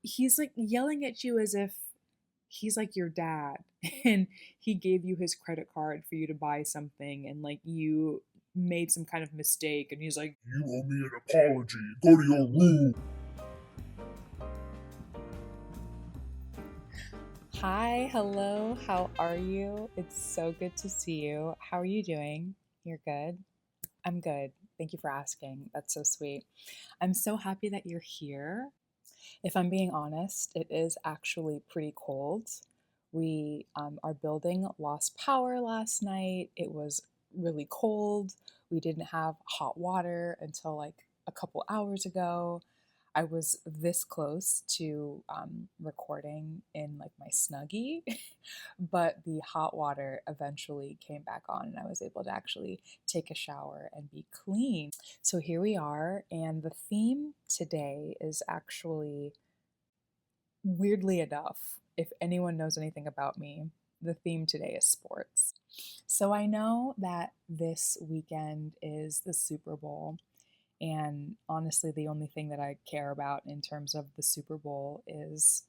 He's like yelling at you as if he's like your dad and he gave you his credit card for you to buy something and like you made some kind of mistake and he's like, You owe me an apology. Go to your room. "Hi, hello, how are you? It's so good to see you. How are you doing? You're good? I'm good. Thank you for asking. That's so sweet. I'm so happy that you're here. If I'm being honest, it is actually pretty cold. Our building lost power last night. It was really cold. We didn't have hot water until like a couple hours ago. I was this close to recording in like my snuggie, but the hot water eventually came back on and I was able to actually take a shower and be clean. So here we are, and the theme today is actually, weirdly enough, if anyone knows anything about me, the theme today is sports. So I know that this weekend is the Super Bowl, and honestly, the only thing that I care about in terms of the Super Bowl is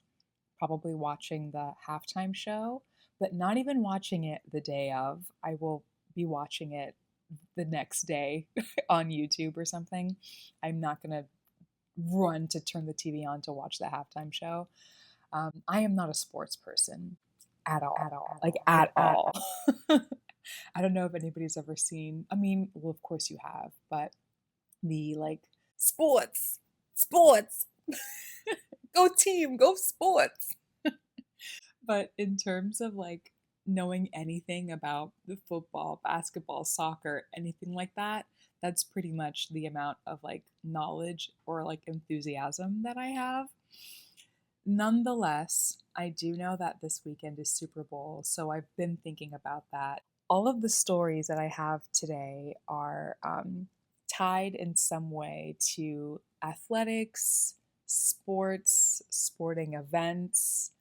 probably watching the halftime show, but not even watching it the day of. I will be watching it the next day on YouTube or something. I'm not going to run to turn the TV on to watch the halftime show. I am not a sports person at all, like at all. I don't know if anybody's ever seen, I mean, well, of course you have, but the like sports, go team, go sports. But in terms of like knowing anything about the football, basketball, soccer, anything like that, that's pretty much the amount of like knowledge or like enthusiasm that I have. Nonetheless, I do know that this weekend is Super Bowl, so I've been thinking about that. All of the stories that I have today are tied in some way to athletics, sports, sporting events,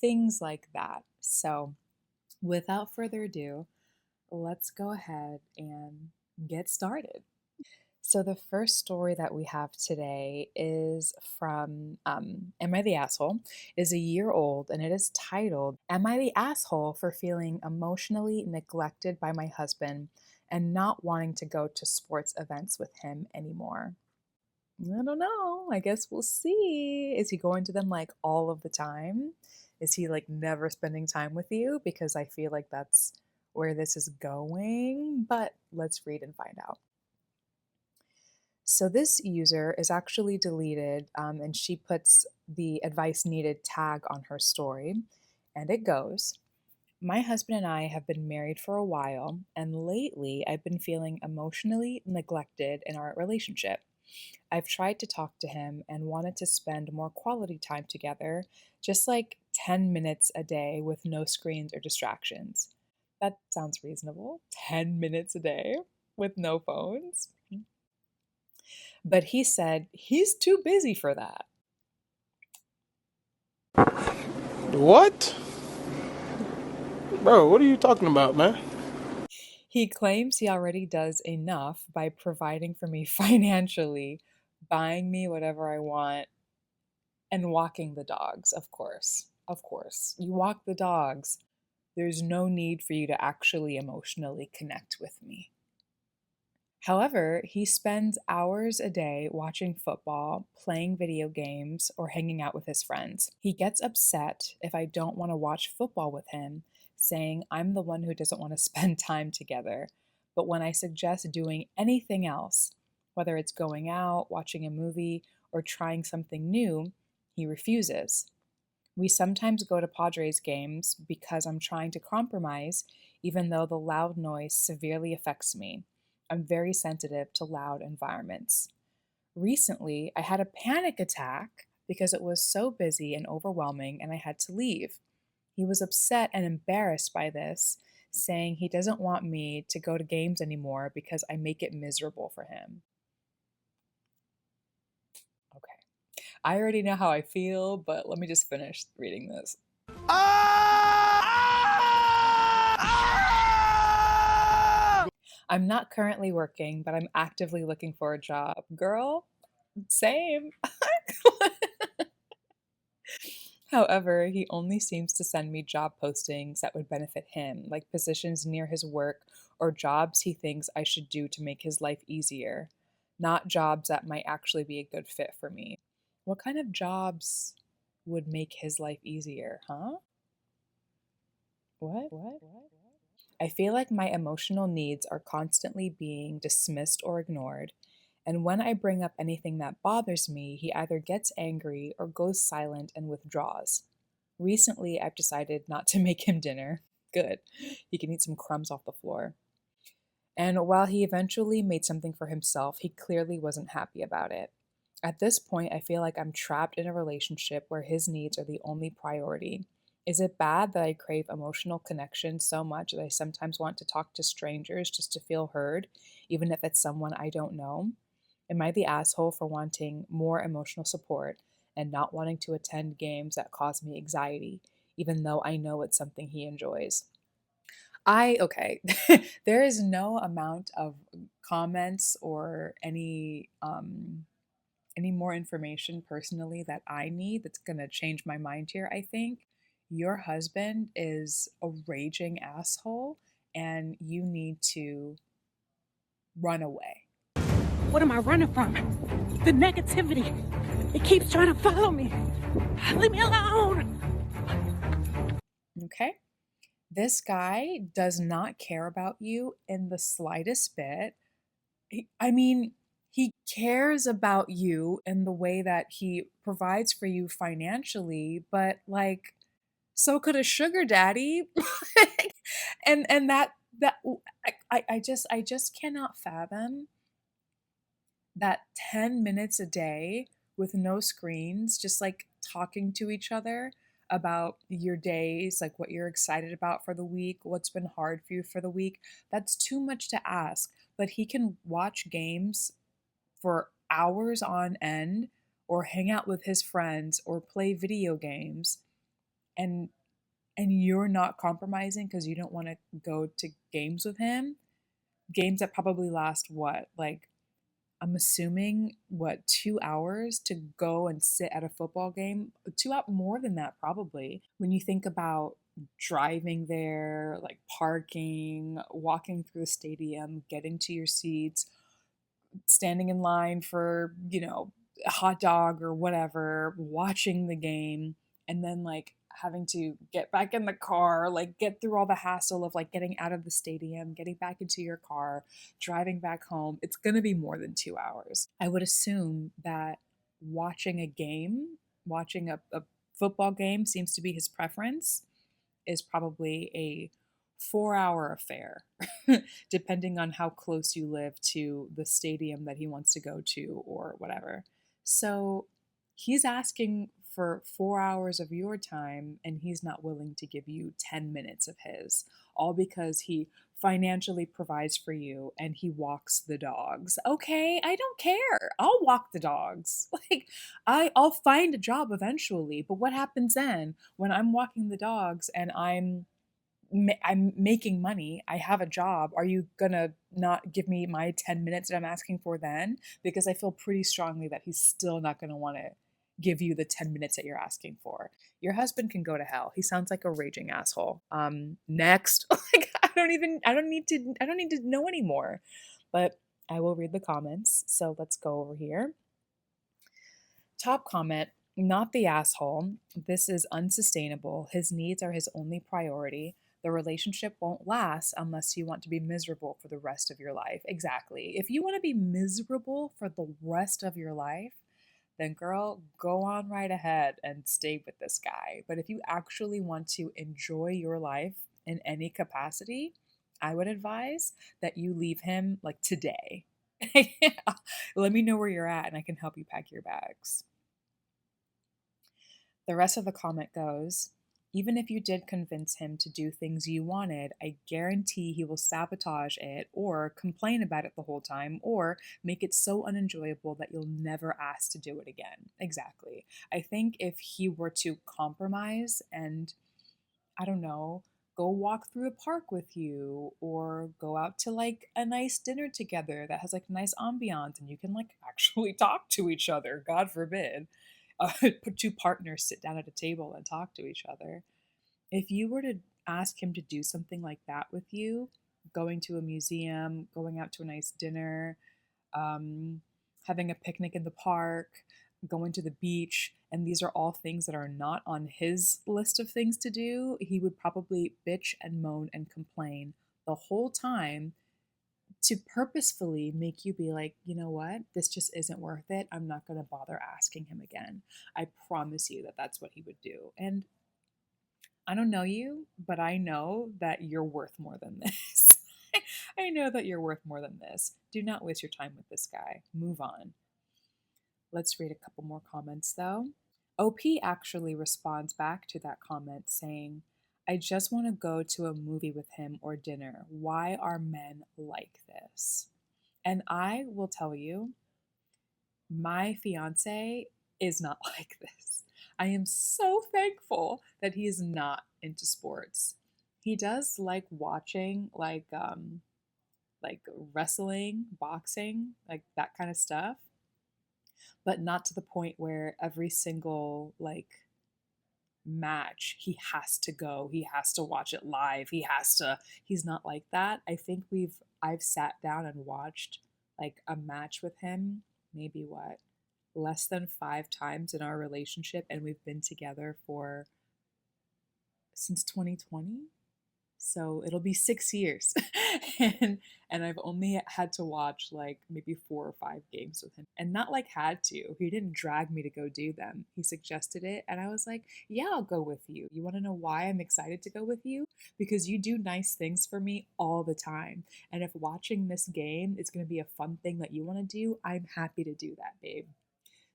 things like that. So, without further ado, let's go ahead and get started. So, the first story that we have today is from Am I the Asshole? Is a year old and it is titled, Am I the Asshole for Feeling Emotionally Neglected by My Husband and Not Wanting to Go to Sports Events with Him Anymore? I don't know. I guess we'll see. Is he going to them like all of the time? Is he like never spending time with you? Because I feel like that's where this is going. But let's read and find out. So this user is actually deleted, and she puts the advice needed tag on her story. And it goes, My husband and I have been married for a while, and lately I've been feeling emotionally neglected in our relationship. I've tried to talk to him and wanted to spend more quality time together, just like 10 minutes a day with no screens or distractions. That sounds reasonable. 10 minutes a day with no phones. But he said he's too busy for that. What? Bro, what are you talking about, man? He claims he already does enough by providing for me financially, buying me whatever I want, and walking the dogs, of course. Of course. You walk the dogs. There's no need for you to actually emotionally connect with me. However, he spends hours a day watching football, playing video games, or hanging out with his friends. He gets upset if I don't want to watch football with him, saying I'm the one who doesn't want to spend time together. But when I suggest doing anything else, whether it's going out, watching a movie, or trying something new, he refuses. We sometimes go to Padres games because I'm trying to compromise, even though the loud noise severely affects me. I'm very sensitive to loud environments. Recently, I had a panic attack because it was so busy and overwhelming and I had to leave. He was upset and embarrassed by this, saying he doesn't want me to go to games anymore because I make it miserable for him. Okay. I already know how I feel, but let me just finish reading this. I'm not currently working, but I'm actively looking for a job. Girl, same. However, he only seems to send me job postings that would benefit him, like positions near his work or jobs he thinks I should do to make his life easier, not jobs that might actually be a good fit for me. What kind of jobs would make his life easier, huh? What? I feel like my emotional needs are constantly being dismissed or ignored. And when I bring up anything that bothers me, he either gets angry or goes silent and withdraws. Recently, I've decided not to make him dinner. Good. He can eat some crumbs off the floor. And while he eventually made something for himself, he clearly wasn't happy about it. At this point, I feel like I'm trapped in a relationship where his needs are the only priority. Is it bad that I crave emotional connection so much that I sometimes want to talk to strangers just to feel heard, even if it's someone I don't know? Am I the asshole for wanting more emotional support and not wanting to attend games that cause me anxiety, even though I know it's something he enjoys? Okay. There is no amount of comments or any more information personally that I need that's gonna change my mind here, I think. Your husband is a raging asshole and you need to run away. What am I running from? The negativity. It keeps trying to follow me. Leave me alone. Okay? This guy does not care about you in the slightest bit. I mean, he cares about you in the way that he provides for you financially, but like, so could a sugar daddy. And that I just cannot fathom that 10 minutes a day with no screens, just like talking to each other about your days, like what you're excited about for the week, what's been hard for you for the week. That's too much to ask. But he can watch games for hours on end or hang out with his friends or play video games and you're not compromising because you don't want to go to games with him. Games that probably last what? Like I'm assuming what 2 hours to go and sit at a football game? 2 out more than that probably. When you think about driving there, like parking, walking through the stadium, getting to your seats, standing in line for, a hot dog or whatever, watching the game, and then like having to get back in the car, like get through all the hassle of like getting out of the stadium, getting back into your car, driving back home. It's going to be more than 2 hours. I would assume that watching a game, watching a football game seems to be his preference, is probably a 4 hour affair, depending on how close you live to the stadium that he wants to go to or whatever. So he's asking for 4 hours of your time and he's not willing to give you 10 minutes of his, all because he financially provides for you and he walks the dogs. Okay, I don't care. I'll walk the dogs. Like I'll find a job eventually, but what happens then when I'm walking the dogs and I'm making money, I have a job. Are you gonna not give me my 10 minutes that I'm asking for then? Because I feel pretty strongly that he's still not gonna wanna give you the 10 minutes that you're asking for. Your husband can go to hell. He sounds like a raging asshole. Next. Like I don't need to know anymore. But I will read the comments. So let's go over here. Top comment, not the asshole. This is unsustainable. His needs are his only priority. The relationship won't last unless you want to be miserable for the rest of your life. Exactly. If you want to be miserable for the rest of your life, then girl, go on right ahead and stay with this guy. But if you actually want to enjoy your life in any capacity, I would advise that you leave him like today. Let me know where you're at and I can help you pack your bags. The rest of the comment goes, even if you did convince him to do things you wanted, I guarantee he will sabotage it or complain about it the whole time or make it so unenjoyable that you'll never ask to do it again. Exactly. I think if he were to compromise and, I don't know, go walk through a park with you or go out to like a nice dinner together that has like nice ambiance and you can like actually talk to each other, God forbid, put two partners sit down at a table and talk to each other. If you were to ask him to do something like that with you, going to a museum, going out to a nice dinner, um, having a picnic in the park, going to the beach, and these are all things that are not on his list of things to do, he would probably bitch and moan and complain the whole time to purposefully make you be like, you know what, this just isn't worth it. I'm not going to bother asking him again. I promise you that that's what he would do. And I don't know you, but I know that you're worth more than this. I know that you're worth more than this. Do not waste your time with this guy. Move on. Let's read a couple more comments though. OP actually responds back to that comment saying, I just want to go to a movie with him or dinner. Why are men like this? And I will tell you, my fiance is not like this. I am so thankful that he is not into sports. He does like watching like wrestling, boxing, like that kind of stuff, but not to the point where every single like match he has to go, he has to watch it live, he's not like that. I think I've sat down and watched like a match with him maybe what, less than 5 times in our relationship, and we've been together for since 2020, so it'll be 6 years. and I've only had to watch like maybe 4 or 5 games with him, and not like had to, he didn't drag me to go do them, he suggested it and I was like, yeah, I'll go with you. You want to know why I'm excited to go with you? Because you do nice things for me all the time, and if watching this game is going to be a fun thing that you want to do, I'm happy to do that, babe.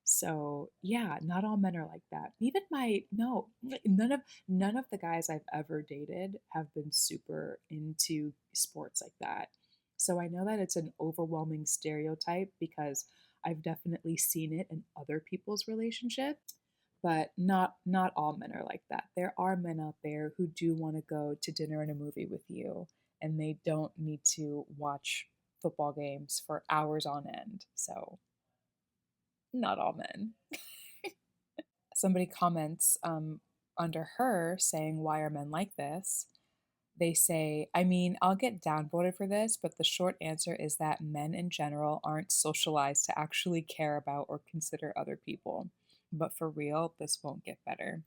So yeah, not all men are like that. Even my no, none of the guys I've ever dated have been super into sports like that. So I know that it's an overwhelming stereotype because I've definitely seen it in other people's relationships, but not all men are like that. There are men out there who do want to go to dinner and a movie with you, and they don't need to watch football games for hours on end. So not all men. Somebody comments under her saying, why are men like this? They say, I mean, I'll get downvoted for this, but the short answer is that men in general aren't socialized to actually care about or consider other people. But for real, this won't get better.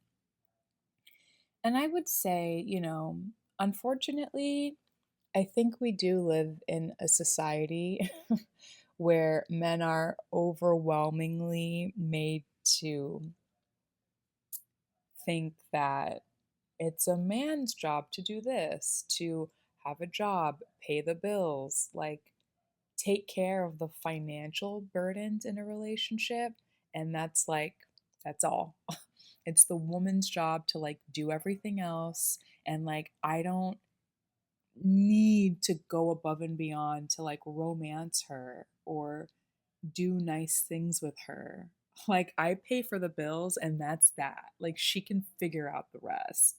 And I would say, unfortunately, I think we do live in a society where men are overwhelmingly made to think that it's a man's job to do this, to have a job, pay the bills, like take care of the financial burdens in a relationship. And that's all. It's the woman's job to like do everything else. And like, I don't need to go above and beyond to like romance her or do nice things with her. Like, I pay for the bills and that's that. Like, she can figure out the rest,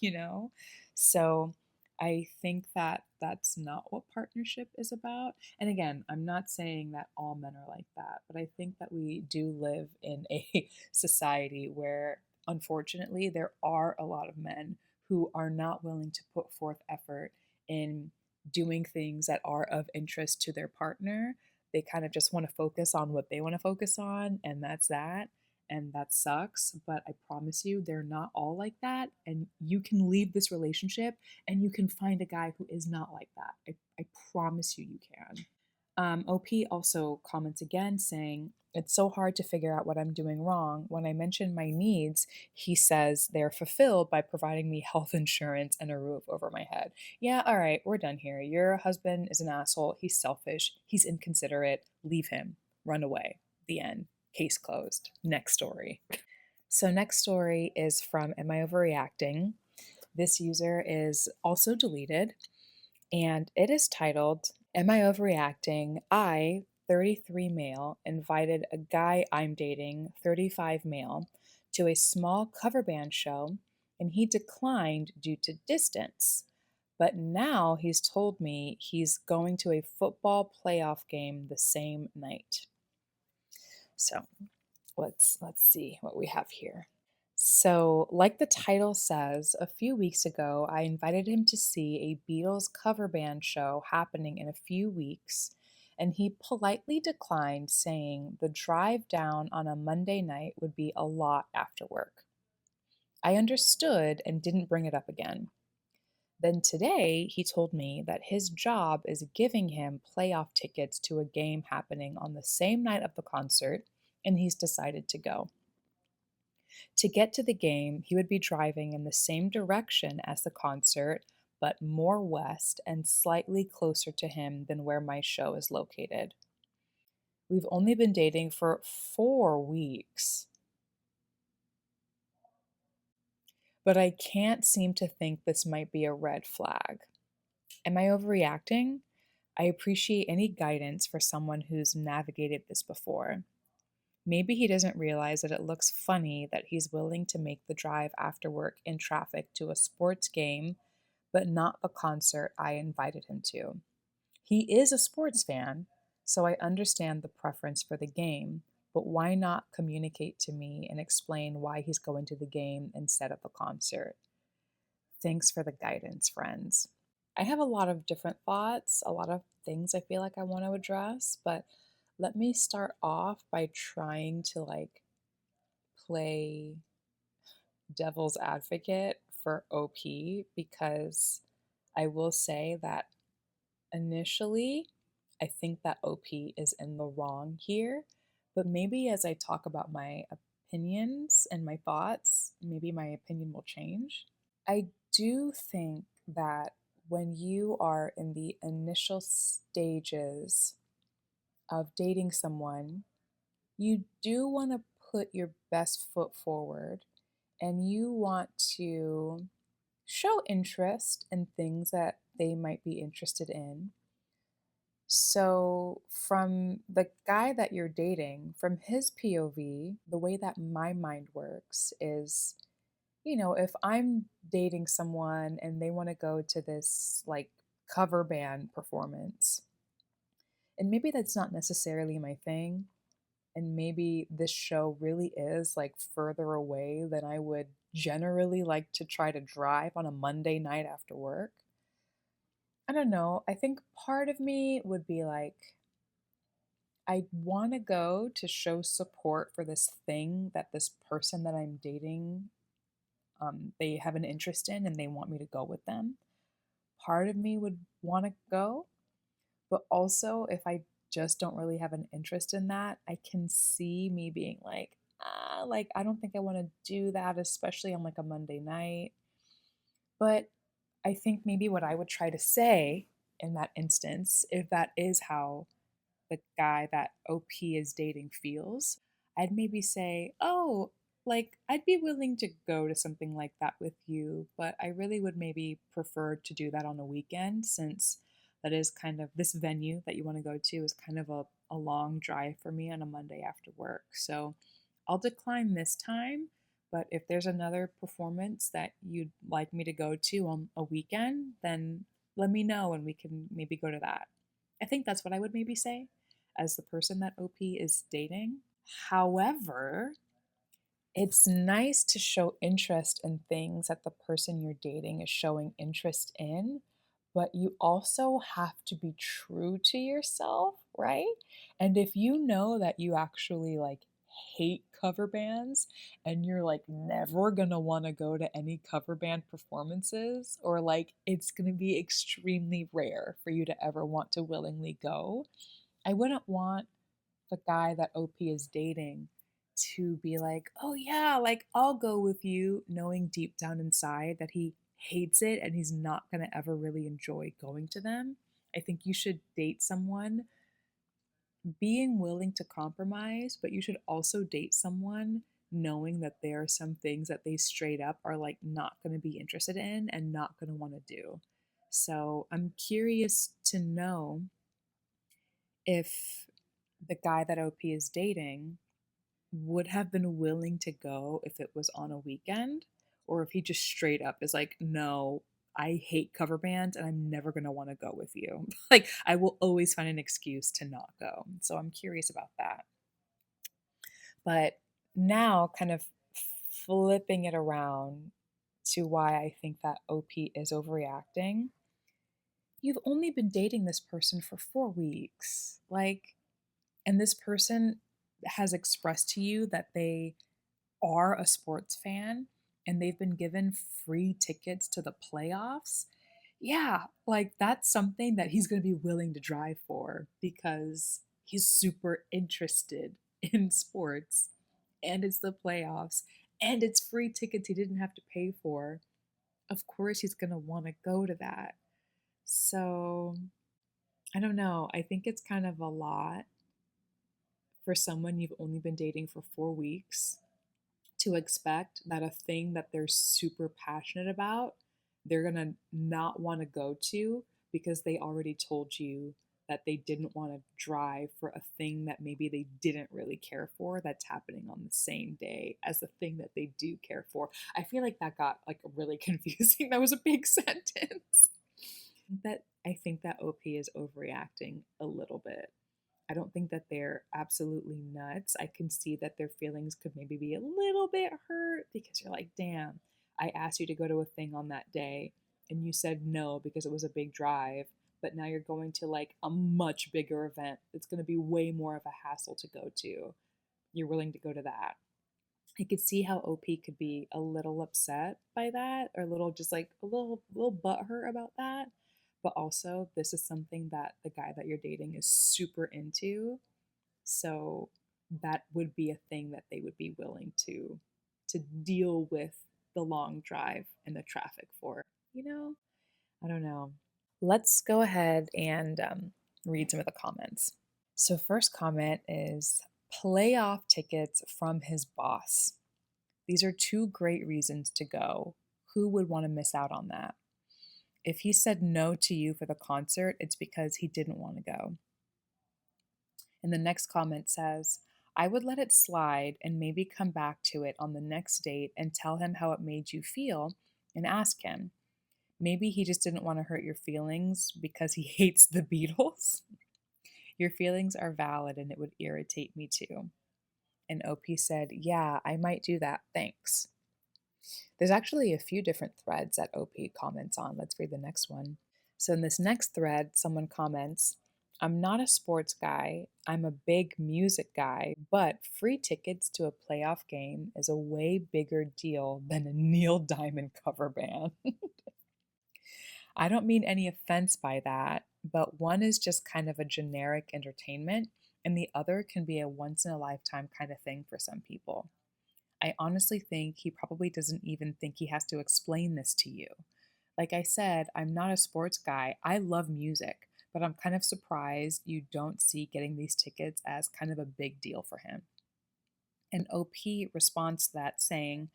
you know? So I think that that's not what partnership is about. And again, I'm not saying that all men are like that, but I think that we do live in a society where, unfortunately, there are a lot of men who are not willing to put forth effort in doing things that are of interest to their partner. They kind of just want to focus on what they want to focus on, and that's that. And that sucks. But I promise you, they're not all like that. And you can leave this relationship and you can find a guy who is not like that. I promise you, you can. OP also comments again saying, it's so hard to figure out what I'm doing wrong. When I mention my needs, he says they're fulfilled by providing me health insurance and a roof over my head. Yeah, all right, we're done here. Your husband is an asshole. He's selfish. He's inconsiderate. Leave him. Run away. The end. Case closed. Next story. So, next story is from Am I Overreacting? This user is also deleted, and it is titled, Am I Overreacting? I, 33 male, invited a guy I'm dating, 35 male, to a small cover band show, and he declined due to distance. But now he's told me he's going to a football playoff game the same night. So Let's see what we have here. So, like the title says, a few weeks ago, I invited him to see a Beatles cover band show happening in a few weeks, and he politely declined, saying the drive down on a Monday night would be a lot after work. I understood and didn't bring it up again. Then today, he told me that his job is giving him playoff tickets to a game happening on the same night of the concert, and he's decided to go. To get to the game, he would be driving in the same direction as the concert, but more west and slightly closer to him than where my show is located. We've only been dating for 4 weeks, but I can't seem to think this might be a red flag. Am I overreacting? I appreciate any guidance for someone who's navigated this before. Maybe he doesn't realize that it looks funny that he's willing to make the drive after work in traffic to a sports game, but not the concert I invited him to. He is a sports fan, so I understand the preference for the game, but why not communicate to me and explain why he's going to the game instead of the concert? Thanks for the guidance, friends. I have a lot of different thoughts, a lot of things I feel like I want to address, but let me start off by trying to play devil's advocate for OP because I will say that initially I think that OP is in the wrong here, but maybe as I talk about my opinions and my thoughts, maybe my opinion will change. I do think that when you are in the initial stages of dating someone, you do want to put your best foot forward and you want to show interest in things that they might be interested in. So, from the guy that you're dating, from his POV, the way that my mind works is, if I'm dating someone and they want to go to this cover band performance, and maybe that's not necessarily my thing, and maybe this show really is further away than I would generally like to try to drive on a Monday night after work. I don't know. I think part of me would be I want to go to show support for this thing that this person that I'm dating, they have an interest in and they want me to go with them. Part of me would want to go, but also if I just don't really have an interest in that, I can see me being I don't think I want to do that, especially on a Monday night. But I think maybe what I would try to say in that instance, if that is how the guy that OP is dating feels, I'd maybe say, oh, I'd be willing to go to something like that with you, but I really would maybe prefer to do that on a weekend since that is kind of this venue that you want to go to is kind of a long drive for me on a Monday after work. So I'll decline this time, but if there's another performance that you'd like me to go to on a weekend, then let me know and we can maybe go to that. I think that's what I would maybe say as the person that OP is dating. However, it's nice to show interest in things that the person you're dating is showing interest in, but you also have to be true to yourself, right? And if you know that you actually hate cover bands and you're never gonna want to go to any cover band performances, or it's gonna be extremely rare for you to ever want to willingly go, I wouldn't want the guy that OP is dating to be oh yeah, I'll go with you, knowing deep down inside that he hates it and he's not going to ever really enjoy going to them. I think you should date someone being willing to compromise, but you should also date someone knowing that there are some things that they straight up are not going to be interested in and not going to want to do. So I'm curious to know if the guy that OP is dating would have been willing to go if it was on a weekend, or if he just straight up is no, I hate cover bands and I'm never going to want to go with you. I will always find an excuse to not go. So I'm curious about that. But now, kind of flipping it around to why I think that OP is overreacting. You've only been dating this person for 4 weeks. And this person has expressed to you that they are a sports fan and they've been given free tickets to the playoffs. Yeah, that's something that he's going to be willing to drive for because he's super interested in sports and it's the playoffs and it's free tickets he didn't have to pay for. Of course, he's going to want to go to that. So, I don't know. I think it's kind of a lot for someone you've only been dating for 4 weeks to expect that a thing that they're super passionate about, they're going to not want to go to because they already told you that they didn't want to drive for a thing that maybe they didn't really care for that's happening on the same day as the thing that they do care for. I feel like that got really confusing. That was a big sentence. That I think that OP is overreacting a little bit. I don't think that they're absolutely nuts. I can see that their feelings could maybe be a little bit hurt because you're like, damn, I asked you to go to a thing on that day and you said no because it was a big drive, but now you're going to a much bigger event that's going to be way more of a hassle to go to. You're willing to go to that. I could see how OP could be a little upset by that or a little just a little butthurt about that. But also, this is something that the guy that you're dating is super into. So that would be a thing that they would be willing to deal with the long drive and the traffic for. You know, I don't know. Let's go ahead and read some of the comments. So, first comment is playoff tickets from his boss. These are two great reasons to go. Who would want to miss out on that? If he said no to you for the concert, it's because he didn't want to go. And the next comment says, I would let it slide and maybe come back to it on the next date and tell him how it made you feel and ask him. Maybe he just didn't want to hurt your feelings because he hates the Beatles. Your feelings are valid and it would irritate me too. And OP said, yeah, I might do that. Thanks. There's actually a few different threads that OP comments on. Let's read the next one. So in this next thread, someone comments, I'm not a sports guy, I'm a big music guy, but free tickets to a playoff game is a way bigger deal than a Neil Diamond cover band. I don't mean any offense by that, but one is just kind of a generic entertainment, and the other can be a once in a lifetime kind of thing for some people. I honestly think he probably doesn't even think he has to explain this to you. Like I said, I'm not a sports guy. I love music, but I'm kind of surprised you don't see getting these tickets as kind of a big deal for him. And OP responds to that saying,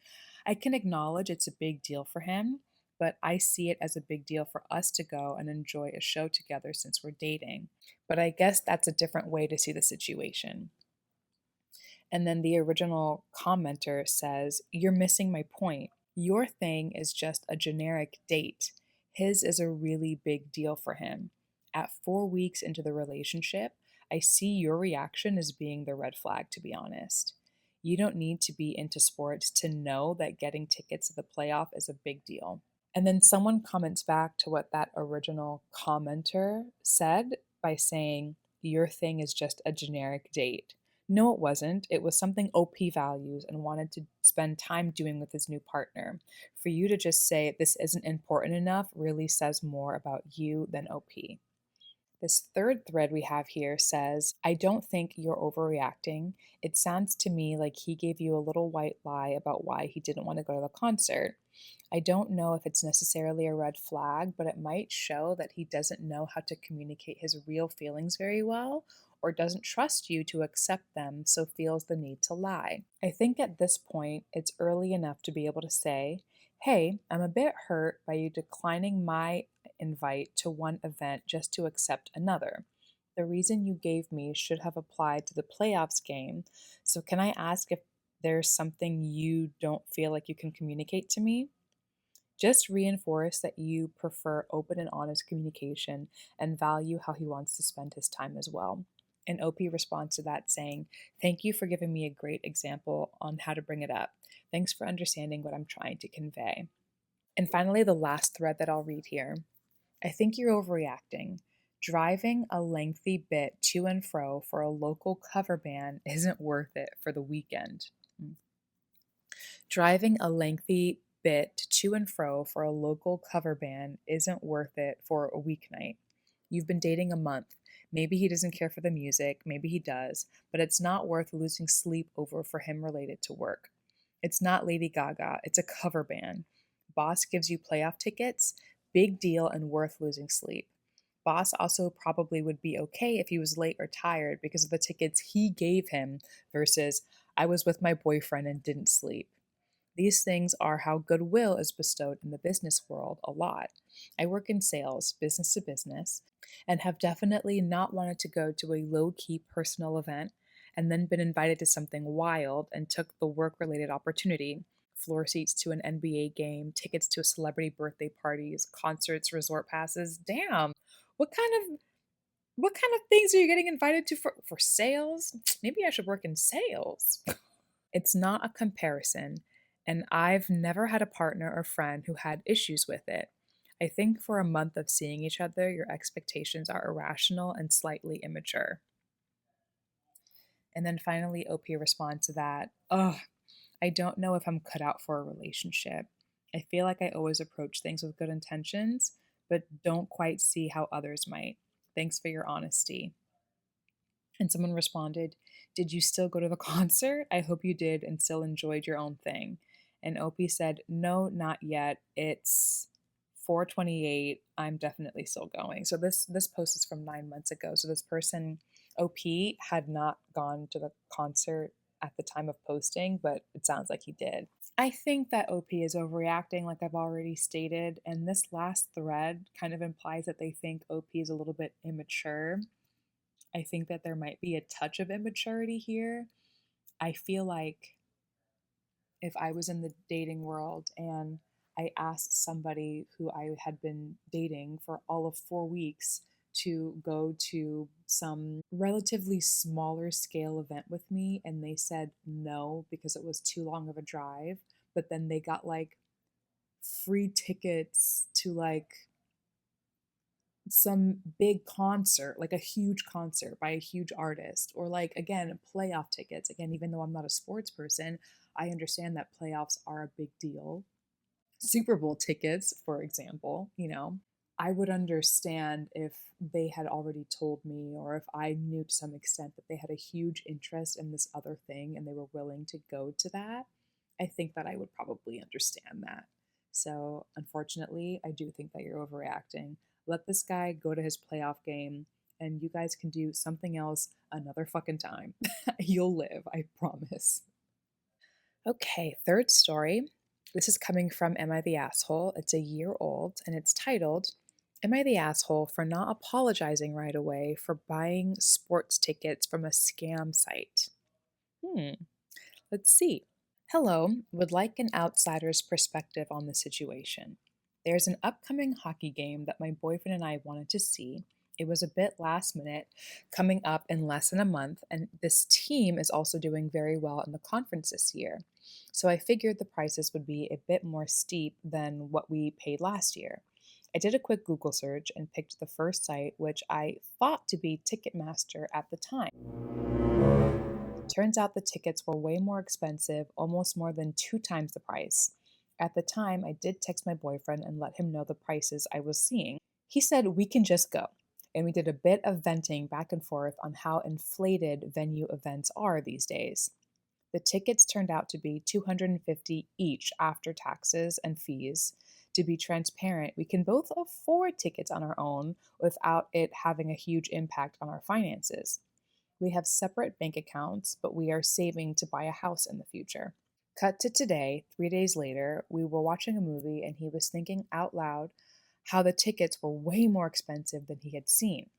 I can acknowledge it's a big deal for him, but I see it as a big deal for us to go and enjoy a show together since we're dating. But I guess that's a different way to see the situation. And then the original commenter says, you're missing my point. Your thing is just a generic date. His is a really big deal for him. At 4 weeks into the relationship, I see your reaction as being the red flag, to be honest. You don't need to be into sports to know that getting tickets to the playoff is a big deal. And then someone comments back to what that original commenter said by saying, your thing is just a generic date. No, it wasn't. It was something OP values and wanted to spend time doing with his new partner. For you to just say this isn't important enough really says more about you than OP. This third thread we have here says, I don't think you're overreacting. It sounds to me like he gave you a little white lie about why he didn't want to go to the concert. I don't know if it's necessarily a red flag, but it might show that he doesn't know how to communicate his real feelings very well or doesn't trust you to accept them, so feels the need to lie. I think at this point, it's early enough to be able to say, hey, I'm a bit hurt by you declining my invite to one event just to accept another. The reason you gave me should have applied to the playoffs game, so can I ask if there's something you don't feel like you can communicate to me? Just reinforce that you prefer open and honest communication and value how he wants to spend his time as well. And OP responds to that saying, "Thank you for giving me a great example on how to bring it up. Thanks for understanding what I'm trying to convey." And finally, the last thread that I'll read here. "I think you're overreacting. Driving a lengthy bit to and fro for a local cover band isn't worth it for the weekend." Driving a lengthy bit to and fro for a local cover band isn't worth it for a weeknight. You've been dating a month. Maybe he doesn't care for the music, maybe he does, but it's not worth losing sleep over for him related to work. It's not Lady Gaga, it's a cover band. Boss gives you playoff tickets, big deal and worth losing sleep. Boss also probably would be okay if he was late or tired because of the tickets he gave him versus I was with my boyfriend and didn't sleep. These things are how goodwill is bestowed in the business world a lot. I work in sales, business to business, and have definitely not wanted to go to a low key personal event and then been invited to something wild and took the work related opportunity. Floor seats to an NBA game, tickets to celebrity birthday parties, concerts, resort passes. Damn. What kind of what kind of things are you getting invited to for sales? Maybe I should work in sales. It's not a comparison, and I've never had a partner or friend who had issues with it. I think for a month of seeing each other, your expectations are irrational and slightly immature. And then finally, OP responds to that, "Ugh, I don't know if I'm cut out for a relationship. I feel like I always approach things with good intentions, but don't quite see how others might. Thanks for your honesty." And someone responded, "Did you still go to the concert? I hope you did and still enjoyed your own thing." And Opie said, "No, not yet. It's 4:28. I'm definitely still going." So this post is from 9 months ago. So this person, OP, had not gone to the concert at the time of posting, but it sounds like he did. I think that OP is overreacting, like I've already stated, and this last thread kind of implies that they think OP is a little bit immature. I think that there might be a touch of immaturity here. I feel like if I was in the dating world and I asked somebody who I had been dating for all of 4 weeks to go to some relatively smaller scale event with me, and they said no because it was too long of a drive, but then they got like free tickets to like some big concert, like a huge concert by a huge artist, or like again, playoff tickets. Again, even though I'm not a sports person, I understand that playoffs are a big deal. Super Bowl tickets, for example, I would understand if they had already told me, or if I knew to some extent that they had a huge interest in this other thing and they were willing to go to that. I think that I would probably understand that. So, unfortunately, I do think that you're overreacting. Let this guy go to his playoff game and you guys can do something else another fucking time. You'll live, I promise. Okay, third story. This is coming from Am I the Asshole? It's a year old and it's titled, "Am I the asshole for not apologizing right away for buying sports tickets from a scam site?" Let's see. "Hello, would like an outsider's perspective on the situation. There's an upcoming hockey game that my boyfriend and I wanted to see. It was a bit last minute, coming up in less than a month, and this team is also doing very well in the conference this year. So I figured the prices would be a bit more steep than what we paid last year. I did a quick Google search and picked the first site, which I thought to be Ticketmaster at the time. Turns out the tickets were way more expensive, almost more than 2 times the price. At the time, I did text my boyfriend and let him know the prices I was seeing. He said we can just go. And we did a bit of venting back and forth on how inflated venue events are these days. The tickets turned out to be $250 each after taxes and fees. To be transparent, we can both afford tickets on our own without it having a huge impact on our finances. We have separate bank accounts, but we are saving to buy a house in the future." Cut to today, 3 days later, we were watching a movie and he was thinking out loud how the tickets were way more expensive than he had seen.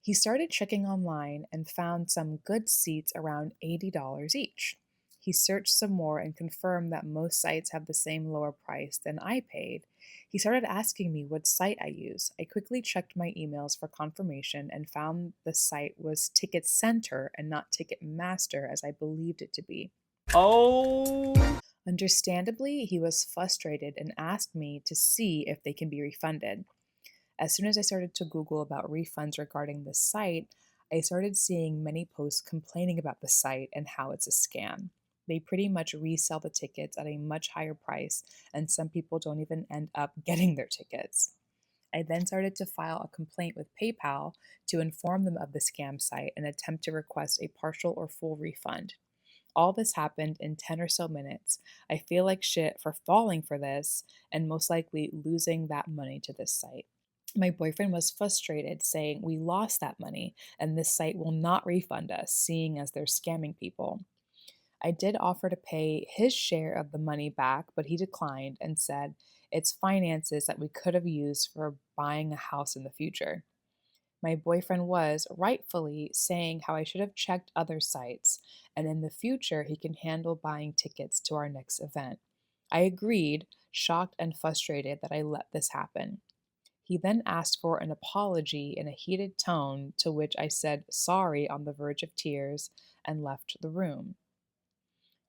He started checking online and found some good seats around $80 each. He searched some more and confirmed that most sites have the same lower price than I paid. He started asking me what site I use. I quickly checked my emails for confirmation and found the site was Ticket Center and not Ticketmaster as I believed it to be. Oh. Understandably, he was frustrated and asked me to see if they can be refunded. As soon as I started to Google about refunds regarding this site, I started seeing many posts complaining about the site and how it's a scam. They pretty much resell the tickets at a much higher price, and some people don't even end up getting their tickets. I then started to file a complaint with PayPal to inform them of the scam site and attempt to request a partial or full refund. All this happened in 10 or so minutes. I feel like shit for falling for this and most likely losing that money to this site. My boyfriend was frustrated, saying, "We lost that money and this site will not refund us, seeing as they're scamming people." I did offer to pay his share of the money back, but he declined and said it's finances that we could have used for buying a house in the future. My boyfriend was, rightfully, saying how I should have checked other sites, and in the future he can handle buying tickets to our next event. I agreed, shocked and frustrated that I let this happen. He then asked for an apology in a heated tone, to which I said sorry on the verge of tears and left the room.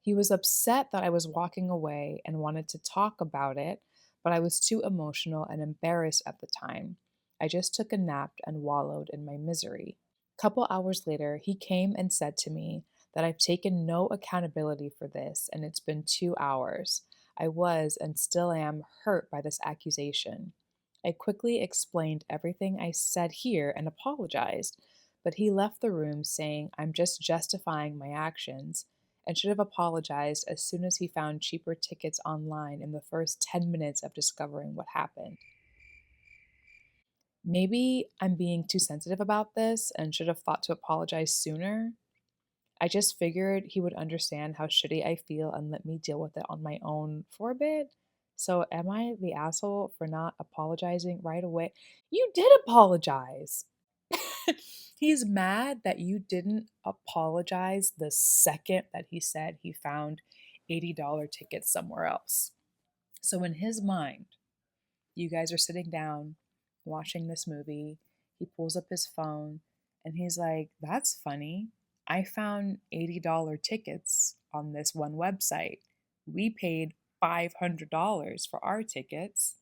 He was upset that I was walking away and wanted to talk about it, but I was too emotional and embarrassed at the time. I just took a nap and wallowed in my misery. A couple hours later, he came and said to me that I've taken no accountability for this and it's been 2 hours. I was and still am hurt by this accusation. I quickly explained everything I said here and apologized, but he left the room saying I'm just justifying my actions and should have apologized as soon as he found cheaper tickets online in the first 10 minutes of discovering what happened. Maybe I'm being too sensitive about this and should have thought to apologize sooner. I just figured he would understand how shitty I feel and let me deal with it on my own for a bit. So, am I the asshole for not apologizing right away? You did apologize. He's mad that you didn't apologize the second that he said he found $80 tickets somewhere else. So, in his mind, you guys are sitting down watching this movie. He pulls up his phone and he's like, "That's funny. I found $80 tickets on this one website. We paid $500 for our tickets."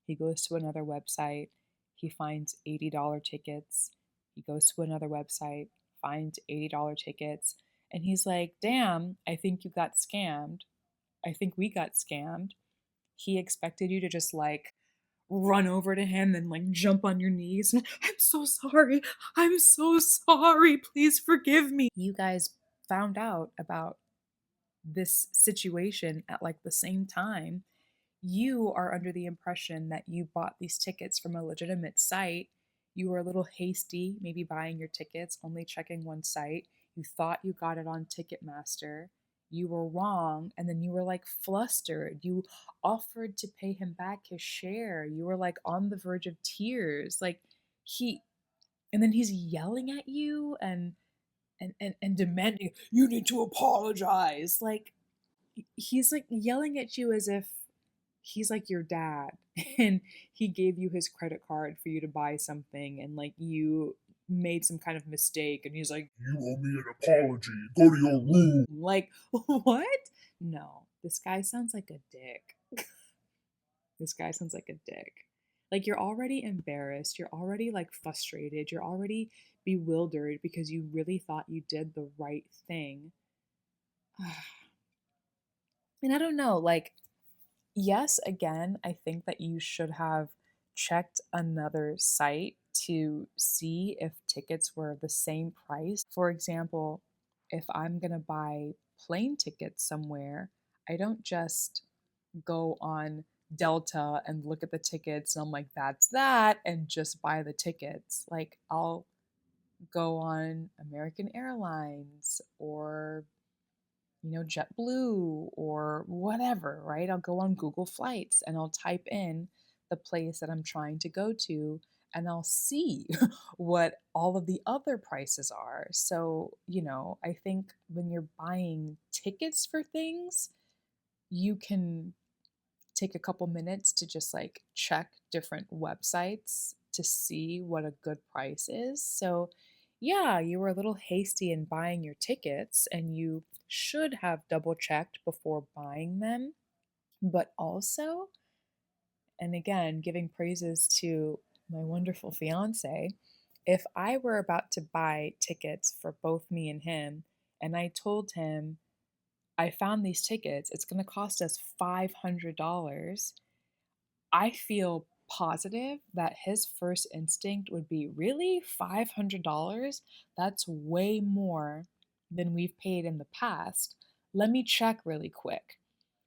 He goes to another website. He finds $80 tickets. He goes to another website, finds $80 tickets. And he's like, "Damn, I think you got scammed. I think we got scammed." He expected you to just like run over to him and like jump on your knees and, "I'm so sorry. I'm so sorry. Please forgive me." You guys found out about this situation at like the same time. You are under the impression that you bought these tickets from a legitimate site. You were a little hasty, maybe buying your tickets, only checking one site. You thought you got it on Ticketmaster. You were wrong, and then you were like flustered. You offered to pay him back his share. You were like on the verge of tears. Like he and then he's yelling at you and demanding you need to apologize. Like he's like yelling at you as if he's like your dad and he gave you his credit card for you to buy something and like you made some kind of mistake and he's like, You owe me an apology. Go to your room. like what? No, this guy sounds like a dick. This guy sounds like a dick. Like you're already embarrassed, you're already like frustrated, you're already bewildered because you really thought you did the right thing. And I don't know, like yes, again, I think that you should have checked another site to see if tickets were the same price. For example, if I'm going to buy plane tickets somewhere, I don't just go on Delta and look at the tickets and I'm like, "That's that," and just buy the tickets. Like, I'll go on American Airlines or JetBlue or whatever, right? I'll go on Google Flights and I'll type in the place that I'm trying to go to and I'll see what all of the other prices are. So, I think when you're buying tickets for things, you can take a couple minutes to just like check different websites to see what a good price is. So, yeah, you were a little hasty in buying your tickets and you should have double checked before buying them. But also, and again, giving praises to my wonderful fiance, if I were about to buy tickets for both me and him, and I told him, I found these tickets, it's going to cost us $500, I feel positive that his first instinct would be, really? $500? That's way more than we've paid in the past. Let me check really quick.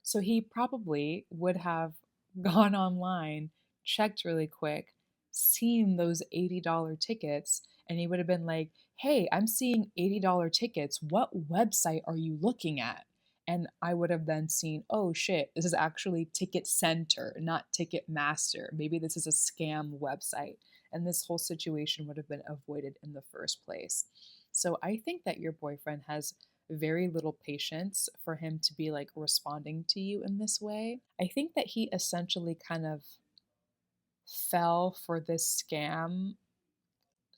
So he probably would have gone online, checked really quick, seen those $80 tickets, and he would have been like, hey, I'm seeing $80 tickets. What website are you looking at? And I would have then seen, oh shit, this is actually Ticket Center, not Ticketmaster. Maybe this is a scam website. And this whole situation would have been avoided in the first place. So I think that your boyfriend has very little patience for him to be like responding to you in this way. I think that he essentially kind of fell for this scam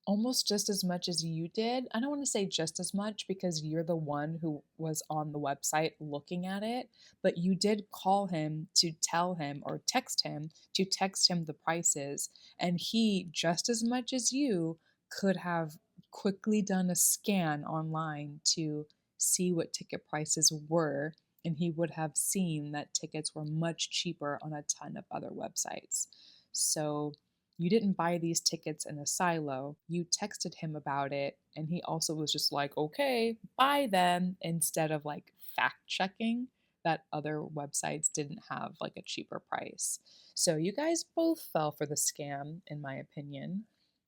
almost just as much as you did. I don't want to say just as much because you're the one who was on the website looking at it, but you did call him to tell him or text him the prices. And he, just as much as you, could have quickly done a scan online to see what ticket prices were. And he would have seen that tickets were much cheaper on a ton of other websites. So, you didn't buy these tickets in a silo. You texted him about it, and he also was just like, okay, buy them, instead of like fact checking that other websites didn't have like a cheaper price. So you guys both fell for the scam, in my opinion.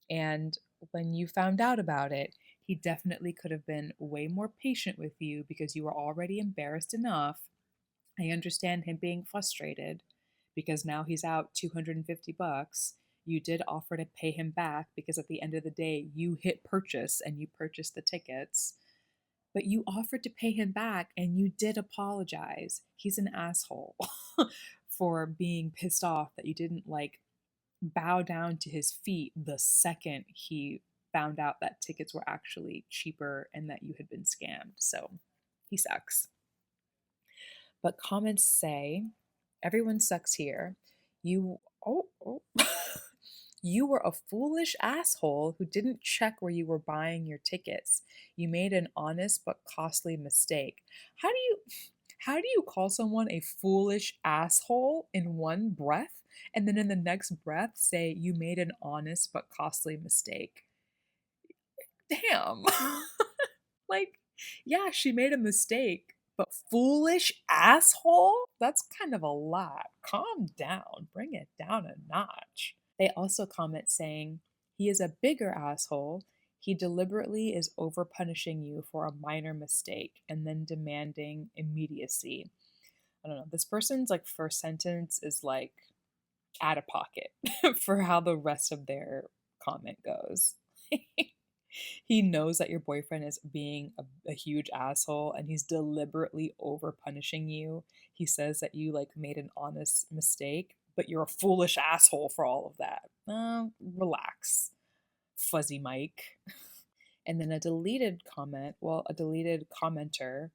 And when you found out about it, he definitely could have been way more patient with you because you were already embarrassed enough. I understand him being frustrated because now he's out 250 bucks. You did offer to pay him back because at the end of the day, you hit purchase and you purchased the tickets. But you offered to pay him back and you did apologize. He's an asshole for being pissed off that you didn't like bow down to his feet the second he found out that tickets were actually cheaper and that you had been scammed. So he sucks. But comments say, everyone sucks here. Oh. You were a foolish asshole who didn't check where you were buying your tickets. You made an honest but costly mistake. How do you call someone a foolish asshole in one breath and then in the next breath say you made an honest but costly mistake? Damn. Like, yeah, she made a mistake, but foolish asshole? That's kind of a lot. Calm down. Bring it down a notch. They also comment saying, he is a bigger asshole. He deliberately is over punishing you for a minor mistake and then demanding immediacy. I don't know. This person's like first sentence is like out of pocket for how the rest of their comment goes. He knows that your boyfriend is being a huge asshole and he's deliberately over punishing you. He says that you like made an honest mistake, but you're a foolish asshole for all of that. Relax, fuzzy Mike. And then a deleted commenter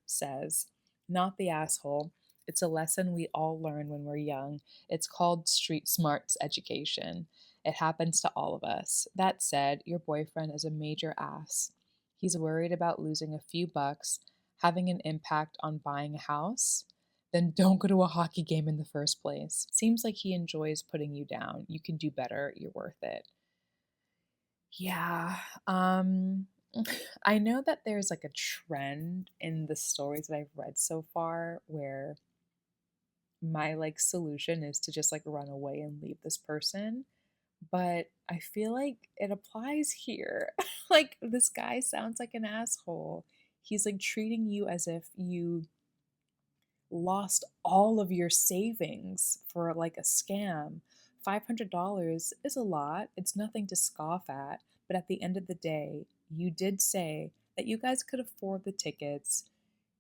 says, not the asshole. It's a lesson we all learn when we're young. It's called street smarts education. It happens to all of us. That said, your boyfriend is a major ass. He's worried about losing a few bucks, having an impact on buying a house. Then don't go to a hockey game in the first place. Seems like he enjoys putting you down. You can do better. You're worth it. Yeah. I know that there's like a trend in the stories that I've read so far where my like solution is to just like run away and leave this person, but I feel like it applies here. Like this guy sounds like an asshole. He's like treating you as if you lost all of your savings for like a scam. $500 is a lot. It's nothing to scoff at. But at the end of the day, you did say that you guys could afford the tickets.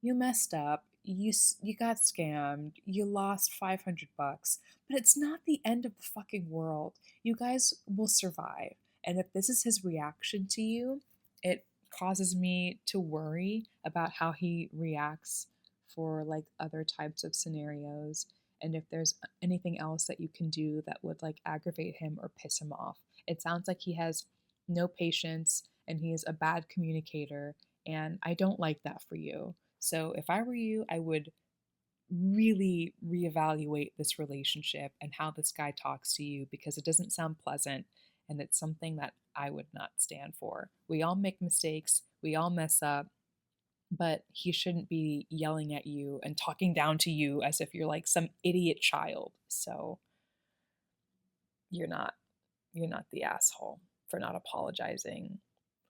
You messed up. You got scammed. You lost 500 bucks. But it's not the end of the fucking world. You guys will survive. And if this is his reaction to you, it causes me to worry about how he reacts for like other types of scenarios, and if there's anything else that you can do that would like aggravate him or piss him off. It sounds like he has no patience and he is a bad communicator, and I don't like that for you. So if I were you, I would really reevaluate this relationship and how this guy talks to you, because it doesn't sound pleasant and it's something that I would not stand for. We all make mistakes, we all mess up, but he shouldn't be yelling at you and talking down to you as if you're like some idiot child. So you're not the asshole for not apologizing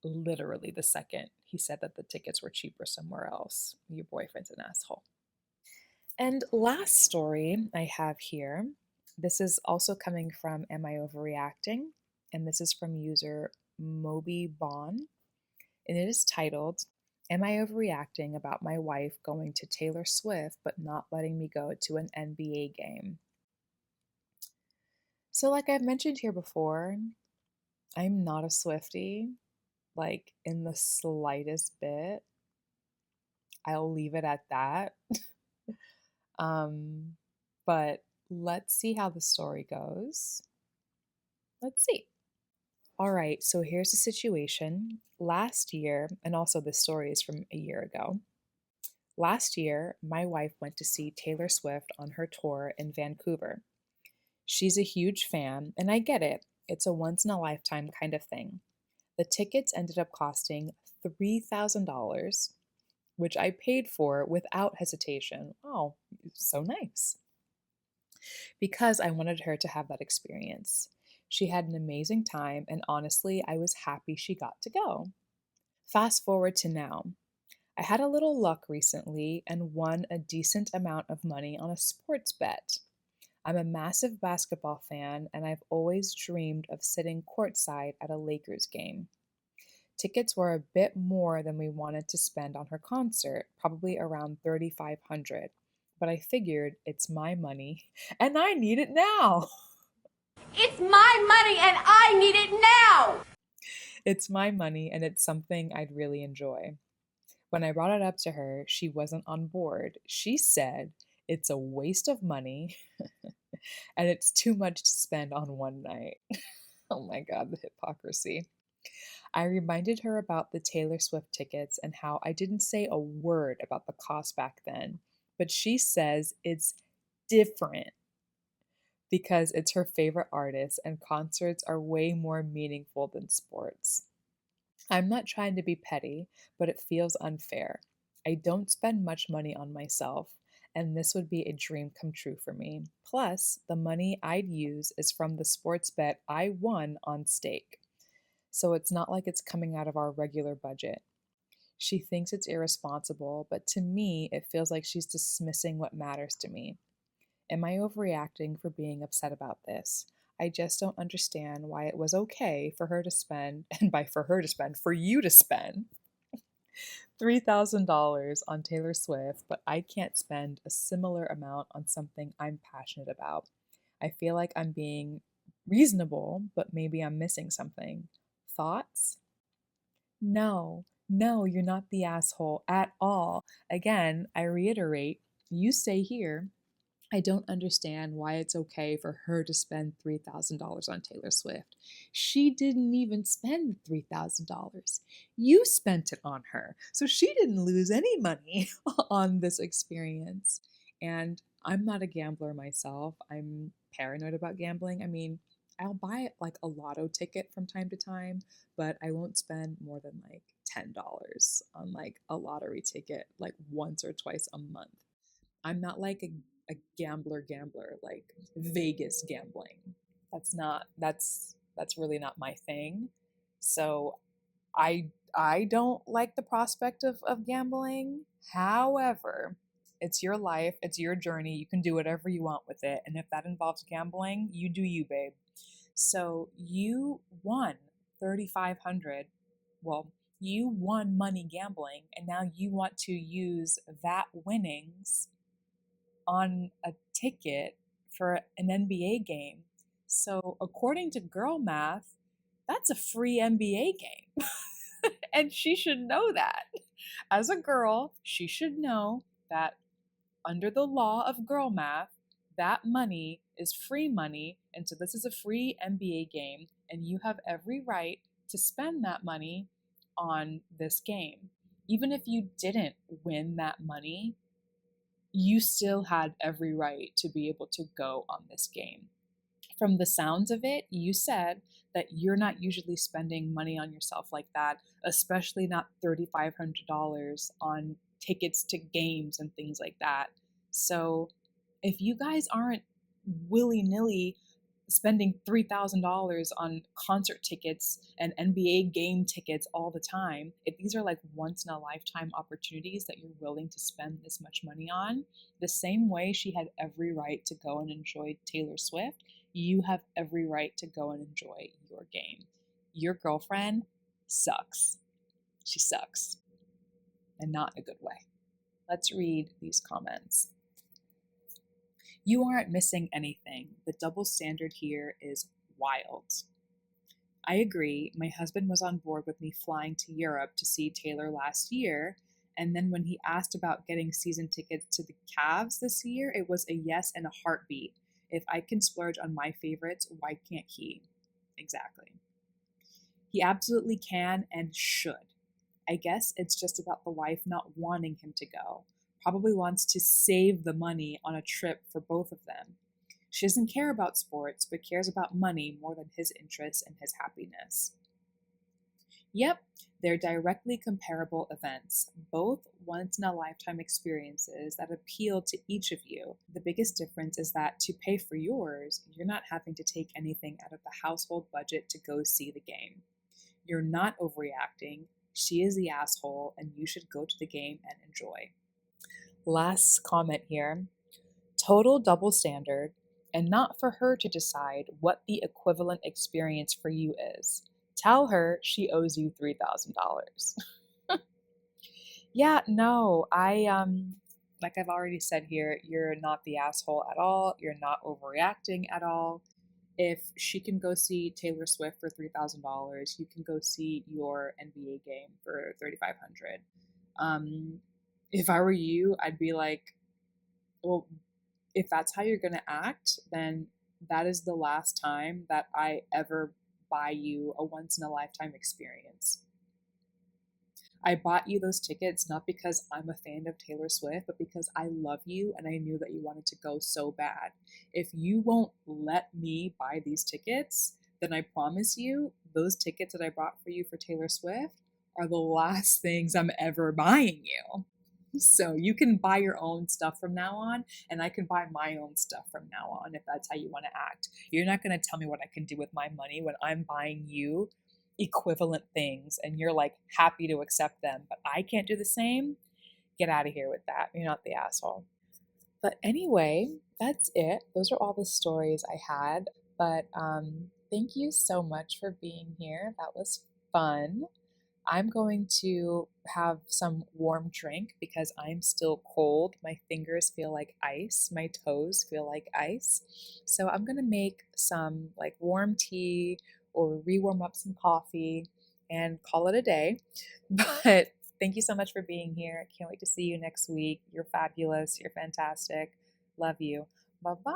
literally the second he said that the tickets were cheaper somewhere else. Your boyfriend's an asshole. And last story I have here, this is also coming from Am I Overreacting? And this is from user Moby Bon. And it is titled, Am I Overreacting About My Wife Going to Taylor Swift but Not Letting Me Go to an NBA Game? So like I've mentioned here before, I'm not a Swiftie, like in the slightest bit. I'll leave it at that. But let's see how the story goes. Let's see. All right, so here's the situation. Last year, and also this story is from a year ago. Last year, my wife went to see Taylor Swift on her tour in Vancouver. She's a huge fan, and I get it. It's a once in a lifetime kind of thing. The tickets ended up costing $3,000, which I paid for without hesitation. Oh, so nice. Because I wanted her to have that experience. She had an amazing time, and honestly, I was happy she got to go. Fast forward to now. I had a little luck recently and won a decent amount of money on a sports bet. I'm a massive basketball fan, and I've always dreamed of sitting courtside at a Lakers game. Tickets were a bit more than we wanted to spend on her concert, probably around $3,500. But I figured it's my money, and I need it now. It's my money and I need it now! It's my money, and it's something I'd really enjoy. When I brought it up to her, she wasn't on board. She said it's a waste of money and it's too much to spend on one night. Oh my God, the hypocrisy. I reminded her about the Taylor Swift tickets and how I didn't say a word about the cost back then, but she says it's different because it's her favorite artist and concerts are way more meaningful than sports. I'm not trying to be petty, but it feels unfair. I don't spend much money on myself, and this would be a dream come true for me. Plus, the money I'd use is from the sports bet I won on stake. So it's not like it's coming out of our regular budget. She thinks it's irresponsible, but to me, it feels like she's dismissing what matters to me. Am I overreacting for being upset about this? I just don't understand why it was okay for her to spend, and by for her to spend, for you to spend $3,000 on Taylor Swift, but I can't spend a similar amount on something I'm passionate about. I feel like I'm being reasonable, but maybe I'm missing something. Thoughts? No, you're not the asshole at all. Again, I reiterate, you say here, I don't understand why it's okay for her to spend $3,000 on Taylor Swift. She didn't even spend $3,000. You spent it on her. So she didn't lose any money on this experience. And I'm not a gambler myself. I'm paranoid about gambling. I mean, I'll buy like a lotto ticket from time to time, but I won't spend more than like $10 on like a lottery ticket like once or twice a month. I'm not like a gambler, like Vegas gambling. That's really not my thing. So I don't like the prospect of gambling. However, It's your life, it's your journey. You can do whatever you want with it. And if that involves gambling, you do you, babe. So you won 3,500. Well, you won money gambling, and now you want to use that winnings on a ticket for an NBA game. So, according to girl math, that's a free NBA game. And she should know that. As a girl, she should know that under the law of girl math, that money is free money. And so, this is a free NBA game, and you have every right to spend that money on this game. Even if you didn't win that money, you still had every right to be able to go on this game. From the sounds of it, you said that you're not usually spending money on yourself like that, especially not $3,500 on tickets to games and things like that. So if you guys aren't willy-nilly spending $3,000 on concert tickets and NBA game tickets all the time, if these are like once in a lifetime opportunities that you're willing to spend this much money on, the same way she had every right to go and enjoy Taylor Swift, you have every right to go and enjoy your game. Your girlfriend sucks. She sucks. And not in a good way. Let's read these comments. You aren't missing anything. The double standard here is wild. I agree. My husband was on board with me flying to Europe to see Taylor last year. And then when he asked about getting season tickets to the Cavs this year, it was a yes and a heartbeat. If I can splurge on my favorites, why can't he? Exactly. He absolutely can and should. I guess it's just about the wife not wanting him to go. Probably wants to save the money on a trip for both of them. She doesn't care about sports, but cares about money more than his interests and his happiness. Yep, they're directly comparable events, both once-in-a-lifetime experiences that appeal to each of you. The biggest difference is that to pay for yours, you're not having to take anything out of the household budget to go see the game. You're not overreacting. She is the asshole, and you should go to the game and enjoy. Last comment here. Total double standard, and not for her to decide what the equivalent experience for you is. Tell her she owes you $3,000. Yeah, no, like I've already said here, you're not the asshole at all. You're not overreacting at all. If she can go see Taylor Swift for $3,000, you can go see your NBA game for $3,500. If I were you, I'd be like, well, if that's how you're going to act, then that is the last time that I ever buy you a once in a lifetime experience. I bought you those tickets not because I'm a fan of Taylor Swift, but because I love you and I knew that you wanted to go so bad. If you won't let me buy these tickets, then I promise you those tickets that I bought for you for Taylor Swift are the last things I'm ever buying you. So you can buy your own stuff from now on, and I can buy my own stuff from now on if that's how you want to act. You're not going to tell me what I can do with my money when I'm buying you equivalent things and you're like happy to accept them, but I can't do the same. Get out of here with that. You're not the asshole. But anyway, that's it. Those are all the stories I had. But thank you so much for being here. That was fun. I'm going to have some warm drink because I'm still cold. My fingers feel like ice. My toes feel like ice. So I'm going to make some like warm tea or rewarm up some coffee and call it a day. But thank you so much for being here. I can't wait to see you next week. You're fabulous. You're fantastic. Love you. Bye-bye.